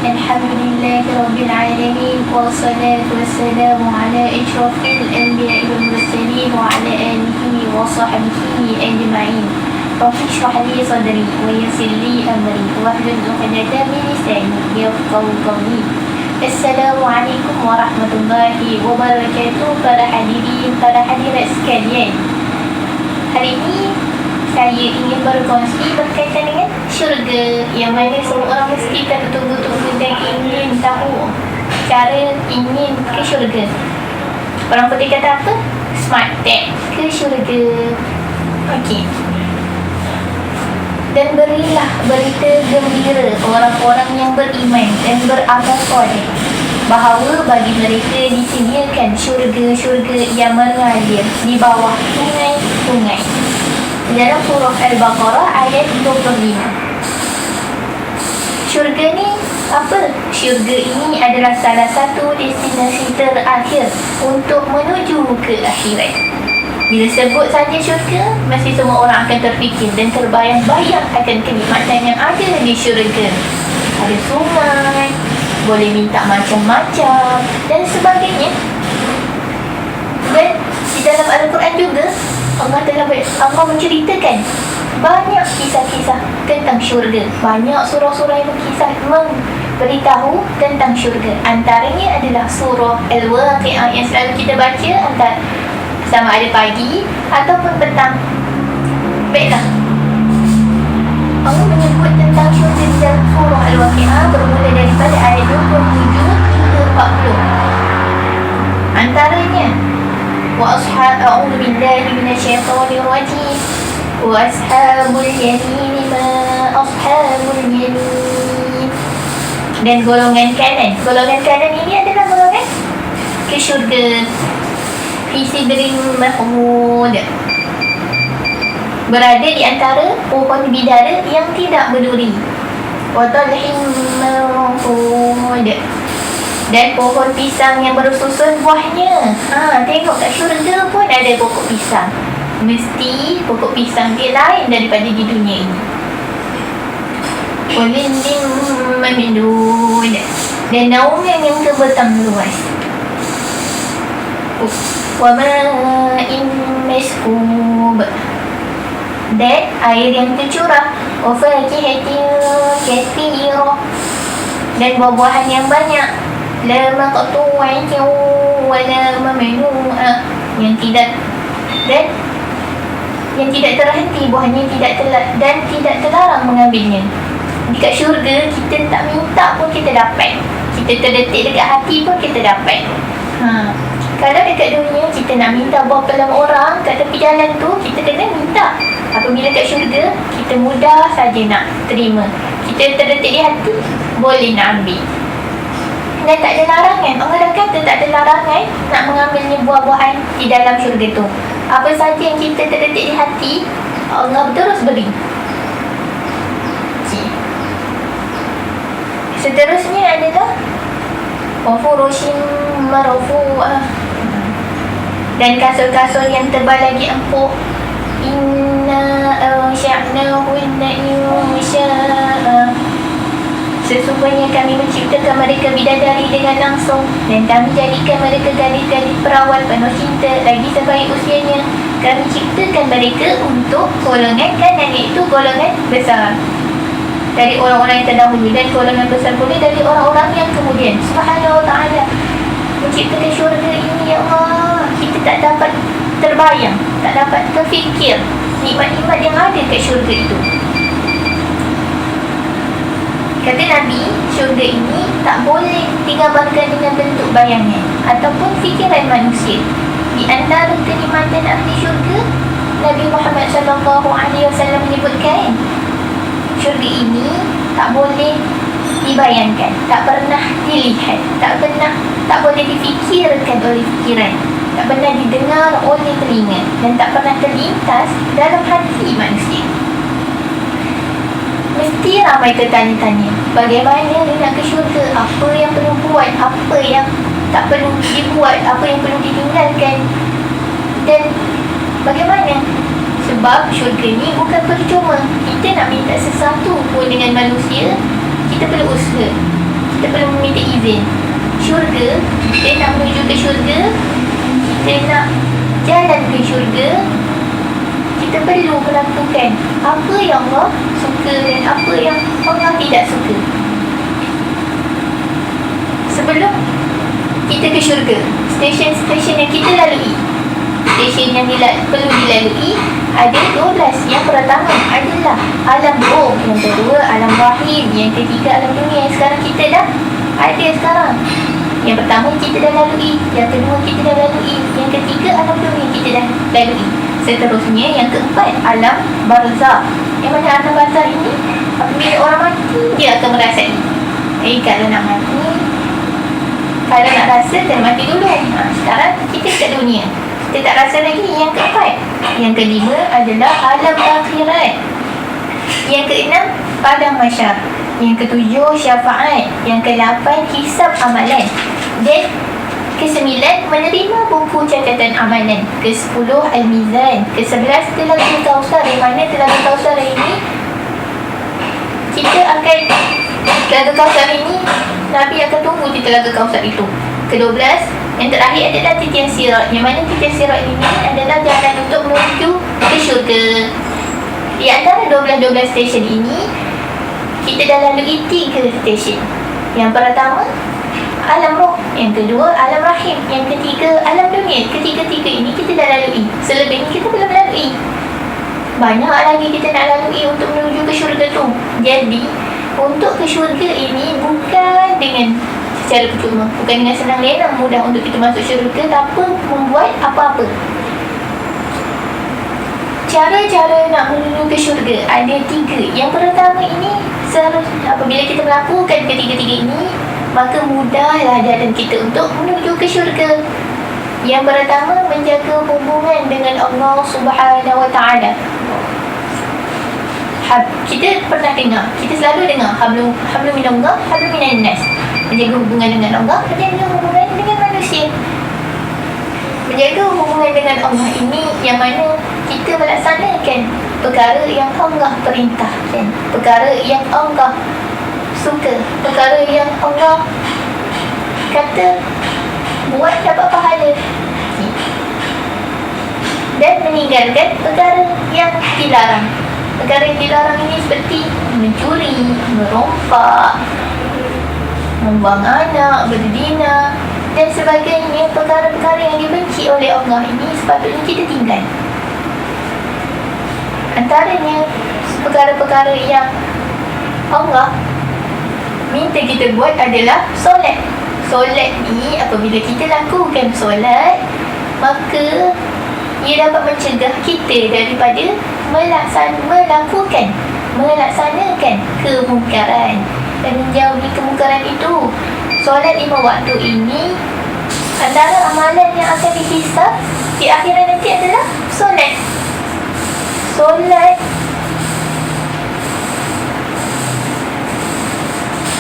Alhamdulillahi Rabbil Alamin. Wassalatu wassalamu ala asyrafil anbiya'i wal mursalin wa ala alihi wa sahbihi ajma'in. Rabbi shrah li sadri wa yassir li amri wahlul 'uqdatam min lisani yafqahu qawli. Assalamualaikum warahmatullahi wabarakatuh. Para hadirin, para hadirat sekalian, hari ini saya ingin berkongsi berkaitan dengan syurga, yang mana semua orang mesti tertunggu-tunggu dan ingin tahu cara ingin ke syurga. Orang putih kata apa? Smart tag ke syurga. Okey. Dan berilah berita gembira orang-orang yang beriman dan beramal soleh bahawa bagi mereka disediakan syurga-syurga yang mengalir di bawah sungai-sungai. Dalam surah Al-Baqarah ayat 25. Syurga ni apa? Syurga ini adalah salah satu destinasi terakhir untuk menuju ke akhirat. Bila sebut saja syurga, mesti semua orang akan terfikir dan terbayang-bayang akan kenikmatan yang ada di syurga. Ada sungai, boleh minta macam-macam dan sebagainya. Dan di dalam Al-Quran juga Allah menceritakan banyak kisah-kisah tentang syurga. Banyak surah-surah yang memberitahu tentang syurga. Antaranya adalah surah Al-Waqi'ah yang selalu kita baca antara sama ada pagi ataupun petang. Baiklah, Allah menyebut tentang syurga di dalam surah Al-Waqi'ah bermula daripada ayat 27 hingga 40. Antaranya a'udzu billahi minasyaitonir rajim. Wa ashabul yamin ma ashabul yamin. Dan golongan kanan. Golongan kanan ini adalah golongan ke syurga. Fi sidrin mahmud. Berada di antara pohon bidara yang tidak berduri. Wa talhin manfud. Dan pohon pisang yang bersusun buahnya. Tengok kat syurga pun ada pokok pisang. Mesti pokok pisang dia lain daripada di dunia ini. Wa dhillin mamdud. Dan naungan yang terbentang luas. Wa ma'in maskub. Dan air yang tercurah. Wa fakihatin katsirah. Dan buah-buahan yang banyak. La maqtu'atin wa la mamnu'ah. Yang tidak terhenti buahnya, dan tidak terlarang mengambilnya. Dekat syurga kita tak minta pun kita dapat. Kita terdetik dekat hati pun kita dapat. Kalau dekat dunia kita nak minta buah pelam orang kat tepi jalan tu, kita kena minta. Apabila kat syurga kita mudah saja nak terima. Kita terdetik di hati, boleh nak ambil. Dan tak ada larangan. Allah dah kata tak ada larangan nak mengambilnya buah-buahan di dalam syurga tu. Apa saja yang kita terdetik di hati, Allah terus beri. Seterusnya adalah wafurushin marfu'ah. Dan kasur-kasur yang tebal lagi empuk. Inna ansha'nahunna insya'a. Sesungguhnya kami menciptakan mereka bidadari dengan langsung, dan kami jadikan mereka gadis-gadis perawan penuh cinta lagi sebaik usianya. Kami ciptakan mereka untuk golongan kanan, iaitu golongan besar dari orang-orang yang terdahulu, dan golongan besar pula dari orang-orang yang kemudian. Subhanahu wa ta'ala menciptakan syurga ini, ya Allah. Kita tak dapat terbayang, tak dapat terfikir nikmat-nikmat yang ada kat syurga itu. Kata Nabi, syurga ini tak boleh digambarkan dengan bentuk bayangan ataupun fikiran manusia. Di antara kenikmatan ahli syurga, Nabi Muhammad SAW menyebutkan, syurga ini tak boleh dibayangkan, tak pernah dilihat, tak boleh difikirkan oleh fikiran, tak pernah didengar oleh telinga, dan tak pernah terlintas dalam hati manusia. Mesti ramai tertanya-tanya, bagaimana dia nak ke syurga, apa yang perlu buat, apa yang tak perlu dibuat, apa yang perlu ditinggalkan, dan bagaimana. Sebab syurga ni bukan percuma. Kita nak minta sesuatu pun dengan manusia, kita perlu usaha. izin. Syurga, kita nak menuju ke syurga, kita nak jalan ke syurga, kita perlu melakukan apa yang Allah suka dan apa yang Allah tidak suka. Sebelum kita ke syurga, stesen-stesen yang kita lalui, stesen yang perlu dilalui ada 12. Yang pertama adalah alam roh, yang kedua alam rahim, yang ketiga alam dunia. Sekarang kita dah ada sekarang. Yang pertama kita dah lalui, yang kedua kita dah lalui, yang ketiga alam dunia kita dah lalui. Seterusnya yang keempat alam barzakh. Yang mana alam barzakh ini apabila orang mati dia akan merasai. Kalau nak mati, kalau nak rasa dan mati dulu. Sekarang kita kat dunia, kita tak rasa lagi. Yang keempat. Yang kelima adalah alam akhirat. Yang keenam padang mahsyar. Yang ketujuh syafaat. Yang ke-8 hisab amalan. Dan ke-9 menerima buku catatan amalan. Ke-10 al-mizan. Ke-11 telaga kausar. Di mana telaga kausar ini kita akan, telaga kausar ini Nabi akan tunggu di telaga kausar itu. Ke-12 yang terakhir adalah titian sirat. Yang mana titian sirat ini adalah jalan untuk menuju ke syurga. Di antara 12 stesen ini, kita dah lalui 3 stesen. Yang pertama alam roh, yang kedua alam rahim, yang ketiga alam dunia. Ketiga-tiga ini kita dah lalui. Selebihnya kita belum lalui. Banyak lagi kita nak lalui untuk menuju ke syurga tu. Jadi untuk ke syurga ini bukan dengan secara percuma, bukan dengan senang lenang mudah untuk kita masuk syurga tanpa membuat apa-apa. Cara-cara nak menuju ke syurga ada 3. Yang pertama ini seharusnya apabila kita melakukan ketiga-tiga ini, maka mudahlah jalan kita untuk menuju ke syurga. Yang pertama, menjaga hubungan dengan Allah Subhanahu Wa Taala. Kita pernah dengar, kita selalu dengar hablum minallah, hablum minan nas. Menjaga hubungan dengan Allah, menjaga hubungan dengan manusia. Menjaga hubungan dengan Allah ini yang mana kita melaksanakan perkara yang Allah perintahkan, perkara yang Allah suka, perkara yang Allah kata buat dapat pahala, dan meninggalkan perkara yang dilarang. Perkara yang dilarang ini seperti mencuri, merompak, membuang anak, berzina dan sebagainya. Perkara-perkara yang dibenci oleh Allah ini sepatutnya kita tinggal. Antaranya perkara-perkara yang Allah minta kita buat adalah solat. Solat ni apabila kita lakukan solat, maka ia dapat mencegah kita daripada melaksanakan kemungkaran dan menjauhi kemungkaran itu. Solat 5 waktu ini antara amalan yang akan dihisab di akhirat nanti adalah solat.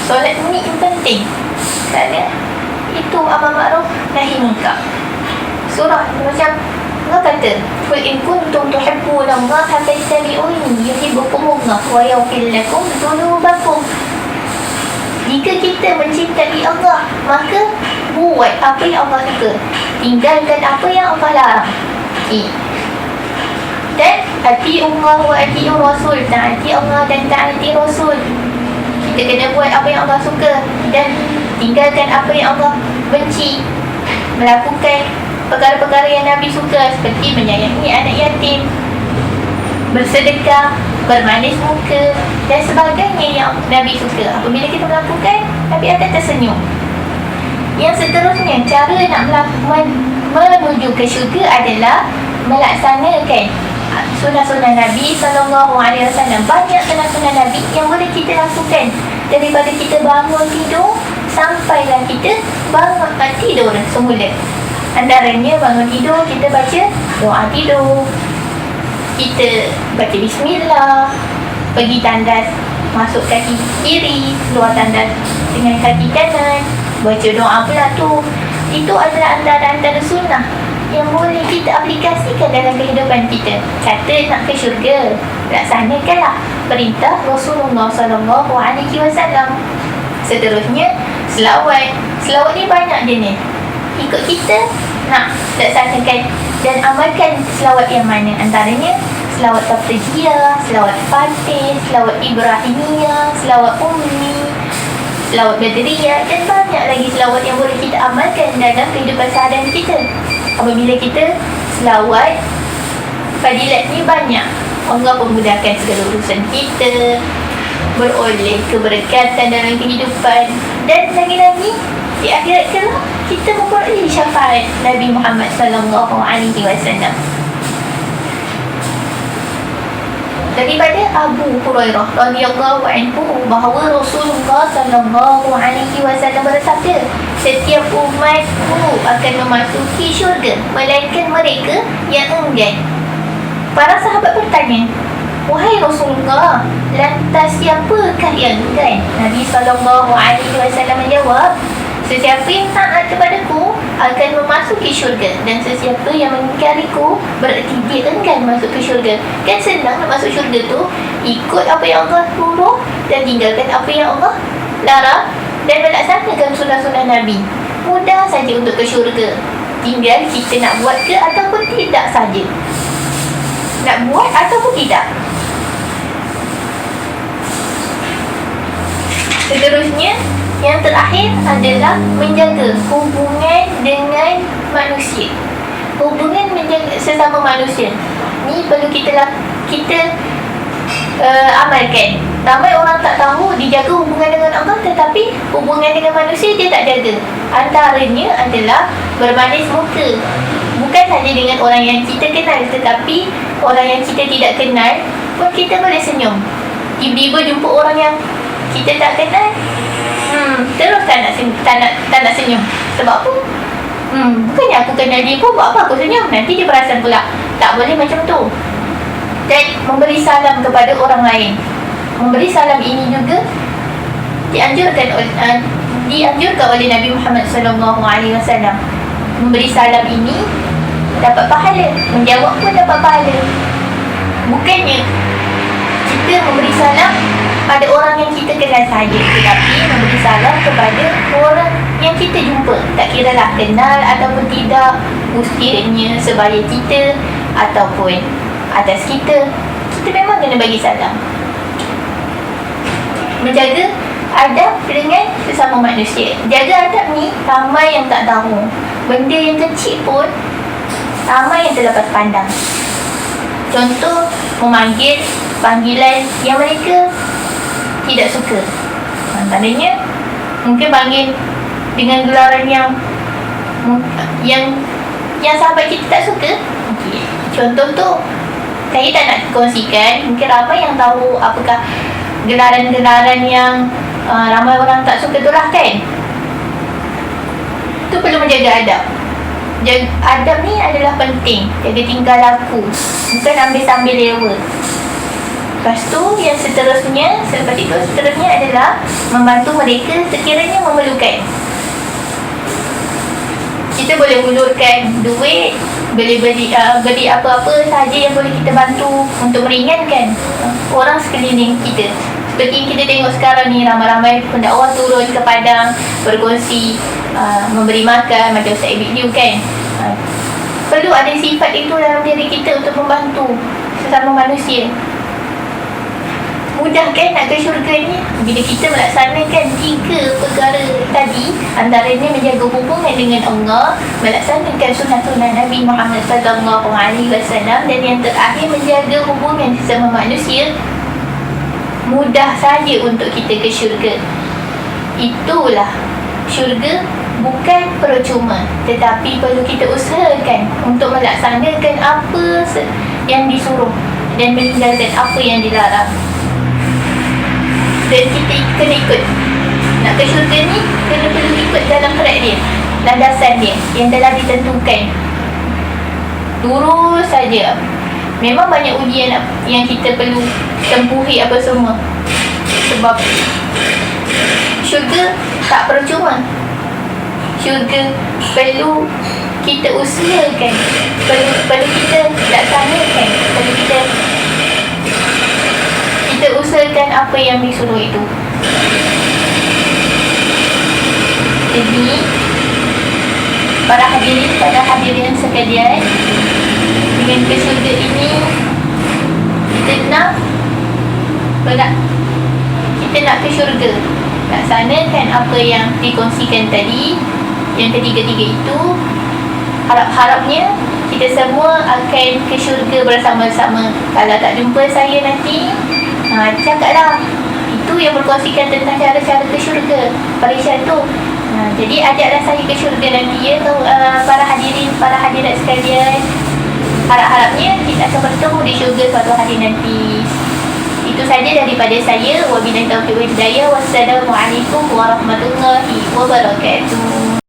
Solat ni penting kerana itu amar ma'ruf nahi munkar. Surah macam Allah kata, "Qul in kuntum tuhibbuna Allah fattabi'uni yuhibbukumullah wa yaghfir lakum dhunubakum." Jika kita mencintai Allah, maka buat apa yang Allah suka, tinggalkan apa yang Allah larang. Dan ati'u Allah wa ati'u Rasul, taati Allah dan taati Rasul. Kita kena buat apa yang Allah suka dan tinggalkan apa yang Allah benci. Melakukan perkara-perkara yang Nabi suka seperti menyayangi anak yatim, bersedekah, bermanis muka dan sebagainya yang Nabi suka. Apabila kita melakukan, Nabi akan tersenyum. Yang seterusnya, cara nak menuju ke syurga adalah melaksanakan sunnah-sunnah Nabi SAW. Banyak sunnah-sunnah Nabi yang boleh kita lakukan daripada kita bangun tidur sampailah kita bangun tidur semula. Antaranya bangun tidur kita baca doa tidur, kita baca bismillah, pergi tandas, masuk kaki kiri, keluar tandas dengan kaki kanan, baca doa pula tu. Itu adalah antara sunnah yang boleh kita aplikasikan dalam kehidupan kita. Kata nak ke syurga, laksanakanlah perintah Rasulullah SAW. Seterusnya, Selawat ni banyak jenis. Ikut kita nak laksanakan dan amalkan selawat yang mana. Antaranya selawat Tafrijiyah, selawat Fatih, selawat Ibrahimiyah, selawat Ummi, selawat Badriyah, dan banyak lagi selawat yang boleh kita amalkan dalam kehidupan seharian kita. Apabila kita selawat, fadilat ni banyak. Allah memudahkan segala urusan kita, beroleh keberkatan dalam kehidupan, dan lagi-lagi di akhirat kelak kita memperoleh syafaat Nabi Muhammad sallallahu alaihi wasallam. Daripada Abu Hurairah radhiyallahu anhu bahawa Rasulullah sallallahu alaihi wasallam bersabda, setiap umatku akan memasuki syurga melainkan mereka yang enggan. Para sahabat bertanya, wahai Rasulullah, lantas siapakah yang enggan? Nabi sallallahu alaihi wasallam menjawab, sesiapa yang taat kepadaku akan memasuki syurga, dan sesiapa yang mengingkariku berarti dia enggan masuk ke syurga. Kan senang nak masuk syurga tu, ikut apa yang Allah suruh dan tinggalkan apa yang Allah larang, dan melaksanakan sunnah-sunnah Nabi. Mudah saja untuk ke syurga, tinggal kita nak buat ke ataupun tidak saja. Nak buat ataupun tidak. Seterusnya, yang terakhir adalah menjaga hubungan dengan manusia. Hubungan menjaga sesama manusia ni perlu kita amalkan. Ramai orang tak tahu dijaga hubungan dengan Allah, tetapi hubungan dengan manusia dia tak jaga. Antaranya adalah bermanis muka. Bukan saja dengan orang yang kita kenal, tetapi orang yang kita tidak kenal pun kita boleh senyum. Tiba-tiba jumpa orang yang kita tak kenal, terus tak nak senyum. Sebab apa? Bukannya aku kenal dia pun, buat apa aku senyum? Nanti dia perasan pula. Tak boleh macam tu. Dan memberi salam kepada orang lain. Memberi salam ini juga dianjurkan oleh Nabi Muhammad SAW. Memberi salam ini dapat pahala, menjawab pun dapat pahala. Bukannya kita memberi salam pada orang yang kita kenal saja, tetapi memberi salam kepada orang yang kita jumpa, tak kira lah kenal ataupun tidak, usianya sebaya kita ataupun atas kita memang kena bagi salam. Menjaga adab dengan sesama manusia. Jaga adab ni ramai yang tak tahu. Benda yang kecil pun ramai yang terlepas pandang. Contoh, memanggil panggilan yang mereka tidak suka. Antaranya mungkin panggil dengan gelaran yang sahabat kita tak suka. Okay. Contoh tu saya tak nak kongsikan. Mungkin ramai yang tahu apakah gelaran-gelaran yang ramai orang tak suka tu lah kan. Tu perlu menjaga adab. Adab ni adalah penting. Jaga tingkah laku, bukan ambil sambil lewa. Lepas tu yang seterusnya adalah membantu mereka sekiranya memerlukan. Kita boleh hulurkan duit, boleh beli apa-apa sahaja yang boleh kita bantu untuk meringankan orang sekeliling kita. Seperti kita tengok sekarang ni, ramai-ramai pendakwah turun ke padang berkongsi, memberi makan macam Ustaz Ibnu kan. Perlu ada sifat itu dalam diri kita untuk membantu sesama manusia. Mudah kan nak ke syurga ni bila kita melaksanakan 3 perkara tadi, antaranya menjaga hubungan dengan Allah, melaksanakan sunnah-sunnah Nabi Muhammad SAW, dan yang terakhir menjaga hubungan sesama manusia. Mudah saja untuk kita ke syurga. Itulah syurga bukan percuma, tetapi perlu kita usahakan untuk melaksanakan apa yang disuruh dan meninggalkan apa yang dilarang. Dan kita kena ikut. Nak ke syurga ni perlu ikut dalam track dia, landasan dia yang telah ditentukan. Lurus saja. Memang banyak ujian yang kita perlu tempuhi apa semua. Sebab syurga tak percuma. Syurga perlu kita usahakan, perlu kita laksanakan, perlu kita usahakan apa yang disuruh itu. ini, para hadirin sekalian, dengan ke syurga ini kita nak kita nak ke syurga, laksanakan apa yang dikongsikan tadi, yang ketiga-tiga itu. Harap-harapnya kita semua akan ke syurga bersama-sama. Kalau tak jumpa saya nanti, cakaplah. Itu yang berkongsikan tentang cara-cara ke syurga pada tu. Jadi ajaklah saya ke syurga nanti ya, para hadirat sekalian. Harap-harapnya kita akan bertemu di syurga suatu hari nanti. Itu saja daripada saya. Wabillahi taufiq wal hidayah. Wassalamualaikum warahmatullahi wabarakatuh.